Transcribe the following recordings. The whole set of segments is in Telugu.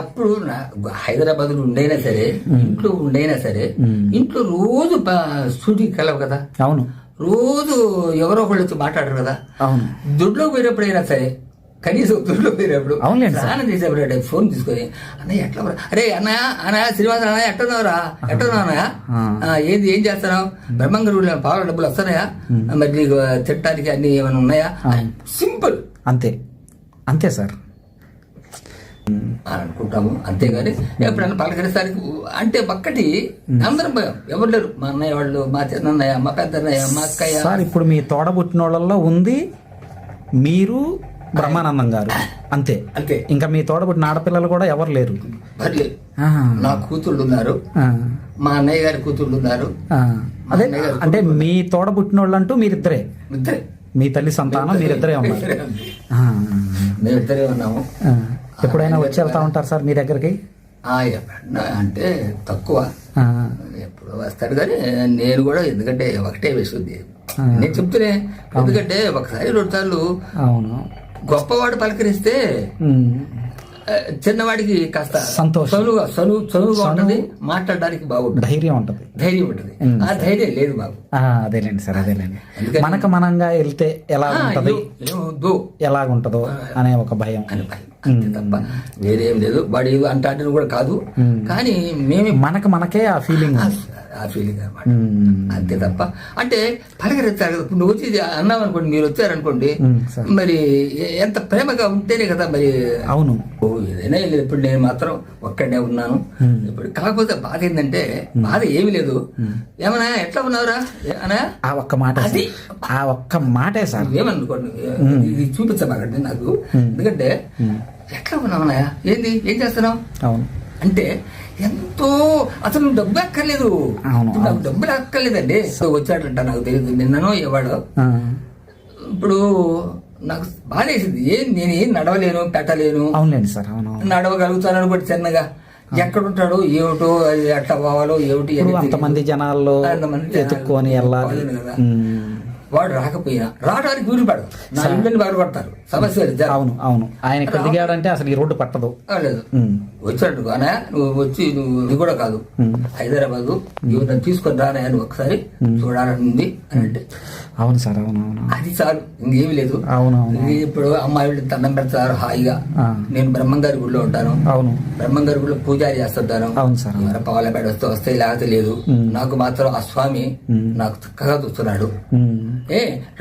అప్పుడు హైదరాబాద్ ఉండైనా సరే, ఇంట్లో ఉండైనా సరే, ఇంట్లో రోజు స్టూడియోకి వెళ్ళవు కదా. అవును. రోజు ఎవరో ఒకళ్ళు వచ్చి మాట్లాడరు కదా. అవును. దుడ్లో పోయినప్పుడైనా సరే, కనీసం దుడ్లో పోయినప్పుడు స్నానం చేసేప్పుడు ఫోన్ తీసుకొని, అన్నయ్య ఎట్లా, అరే అన్నయ్య శ్రీనివాస అన్నయ్య ఎట్టున్నావురా, ఎట్టున్నావు అన్నయ్య, ఏం చేస్తున్నావు, బ్రహ్మంగారు పాల డబ్బులు వస్తున్నాయా, మరి నీకు తిట్టడానికి అన్ని ఏమైనా ఉన్నాయా, సింపుల్. అంతే అంతే సార్ అని అనుకుంటాము. అంతేగాని ఎప్పుడైనా పలకరిస్తానికి అంటే ఒక్కటి అందరం భయం, ఎవరు లేరు. మా అన్నయ్య వాళ్ళు, మా చిన్నయ్య, మా పెద్దన్నయ్య, మా అక్కయ్య. సార్ ఇప్పుడు మీ తోడబుట్టిన వాళ్ళల్లో ఉంది మీరు, బ్రహ్మానందం గారు, అంతే అంతే. ఇంకా మీ తోడబుట్టిన ఆడపిల్లలు కూడా ఎవరు లేరు. నా కూతుళ్ళు ఉన్నారు, మా అన్నయ్య గారి కూతుళ్ళు ఉన్నారు. అదే అంటే మీ తోడబుట్టిన వాళ్ళు అంటూ మీరిద్దరే, మీ తల్లి సంతానం మీరిద్దరే ఉన్నారు. మేమిద్దరే ఉన్నాము. ఎప్పుడైనా వచ్చి వెళ్తా ఉంటారు సార్ మీ దగ్గరికి? అంటే తక్కువ, ఎప్పుడు వస్తాడు కానీ నేను కూడా, ఎందుకంటే ఒకటే వేస్తుంది నేను చెప్తూనే, ఎందుకంటే ఒకసారి 2 సార్లు గొప్పవాడు పలకరిస్తే చిన్నవాడికి కాస్త చదువుగా ఉంటుంది, మాట్లాడడానికి బాగుంటుంది, ధైర్యం ఉంటుంది. ఆ ధైర్యం లేదు బాబు. అదేలేండి సార్, అదేలేండి. మనకు మనంగా వెళ్తే ఎలా ఉంటది, ఎలాగుంటదో అనే ఒక భయం అని అంతే తప్ప వేరేం లేదు. వాడు ఏదో అంటాడు కూడా కాదు, కానీ మేము మనకే ఆ ఫీలింగ్ అనమాట. అంతే తప్ప అంటే పలకరిస్తారు. ఇప్పుడు నువ్వు వచ్చి అన్నావు అనుకోండి, మీరు వచ్చారనుకోండి, మరి ఎంత ప్రేమగా ఉంటేనే కదా మరి. అవును. ఏదైనా లేదు. ఇప్పుడు నేను మాత్రం ఒక్కడే ఉన్నాను. ఇప్పుడు కాకపోతే బాధ ఏంటంటే, బాధ ఏమీ లేదు. ఏమన్నా ఎట్లా ఉన్నావురా అనా, ఆ ఒక్క మాట, ఆ ఒక్క మాటే సార్. ఏమనుకోండి, ఇది చూపించబాకండి నాకు. ఎందుకంటే ఎట్లా ఉన్నావునా, ఏం చేస్తున్నావు అంటే ఎంతో, అసలు డబ్బు అక్కర్లేదు, నాకు డబ్బులు అక్కర్లేదండి. వచ్చాడంట, నాకు తెలియదు నిన్ననో ఇవాడో. ఇప్పుడు నాకు బాధ వేసింది, నేనేం నడవలేను, పెట్టలేను. అవునండి సార్, నడవగలుగుతాను అనుకోండి చిన్నగా. ఎక్కడుంటాడు ఏమిటో, అది ఎట్లా పోవాలో ఏమిటి, అంతమంది జనాల్లో ఎత్తుక్కొని వెళ్ళాలి. వాడు రాకపోయినా రావడానికి వీలు పడదు, నా ఇళ్ళని బాగుపడతారు, సమస్య. అవును. ఆయన ఇక్కడ దిగాడంటే అసలు ఈ రోడ్డు పట్టదు. లేదు, వచ్చాడు అనా, నువ్వు వచ్చి ఇది కూడా కాదు, హైదరాబాద్ జీవితం తీసుకొని రానా, నువ్వు ఒకసారి చూడాలని అని అంటే, అవును సార్, అది చాలు, ఇంకేమి లేదు. ఇప్పుడు అమ్మాయి దండం పెడతారు హాయిగా. నేను బ్రహ్మంగారి గుడిలో ఉంటాను, బ్రహ్మంగారి గుడిలో పూజారి చేస్తుంటాను. పావులపేట వస్తే లేకపోతే లేదు. నాకు మాత్రం ఆ స్వామి నాకు చక్కగా చూస్తున్నాడు.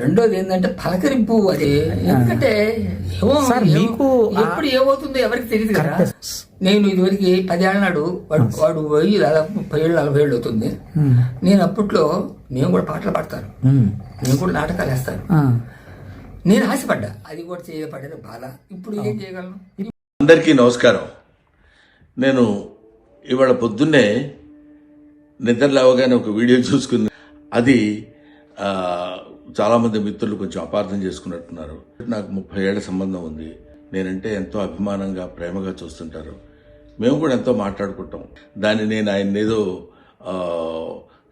రెండోది ఏంటంటే పలకరింపు. అది ఎందుకంటే ఎప్పుడు ఏమవుతుందో ఎవరికి తెలియదు కదా. నేను ఇదివరకు 10 ఏళ్ళ నాడు, వాడు పోయి దాదాపు 30 ఏళ్ళు 40 ఏళ్ళు అవుతుంది. నేను అప్పట్లో నేను కూడా పాటలు పాడతాను, నేను కూడా నాటకాలు వేస్తాను. నేను ఆశపడ్డా, అది కూడా చేయబడ్డ బాధ. ఇప్పుడు ఏం చేయగలను? అందరికీ నమస్కారం. నేను ఇవాళ పొద్దున్నే నిద్ర లేవగానే ఒక వీడియో చూసుకుని, అది చాలామంది మిత్రులు కొంచెం అపార్థం చేసుకున్నట్టున్నారు. నాకు 30 ఏళ్ల సంబంధం ఉంది. నేనంటే ఎంతో అభిమానంగా, ప్రేమగా చూస్తుంటారు. మేము కూడా ఎంతో మాట్లాడుకుంటాం. దాన్ని నేను ఆయన ఏదో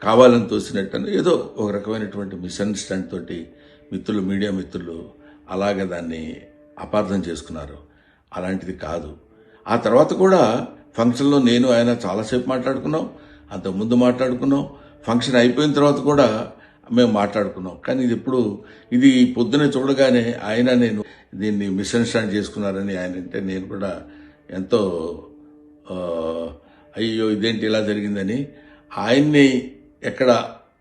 కావాలని తోసినట్టు, ఏదో ఒక రకమైనటువంటి మిస్అండర్స్టాండ్ తోటి మిత్రులు, మీడియా మిత్రులు అలాగే దాన్ని అపార్థం చేసుకున్నారు. అలాంటిది కాదు. ఆ తర్వాత కూడా ఫంక్షన్లో నేను ఆయన చాలాసేపు మాట్లాడుకున్నాం, అంతకుముందు మాట్లాడుకున్నాం, ఫంక్షన్ అయిపోయిన తర్వాత కూడా మేము మాట్లాడుకున్నాం. కానీ ఇది పొద్దునే చూడగానే ఆయన నేను దీన్ని మిస్అండర్స్టాండ్ చేసుకున్నారని ఆయన అంటే, నేను కూడా ఎంతో అయ్యో ఇదేంటి ఇలా జరిగిందని, ఆయన్ని ఎక్కడ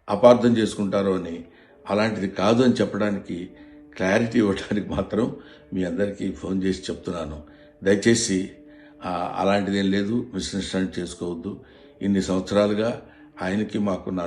అపార్థం చేసుకుంటారో అని, అలాంటిది కాదు అని చెప్పడానికి, క్లారిటీ ఇవ్వడానికి మాత్రం మీ అందరికీ ఫోన్ చేసి చెప్తున్నాను. దయచేసి అలాంటిదేం లేదు, మిస్అండర్స్టాండ్ చేసుకోవద్దు. ఇన్ని సంవత్సరాలుగా ఆయనకి మాకున్న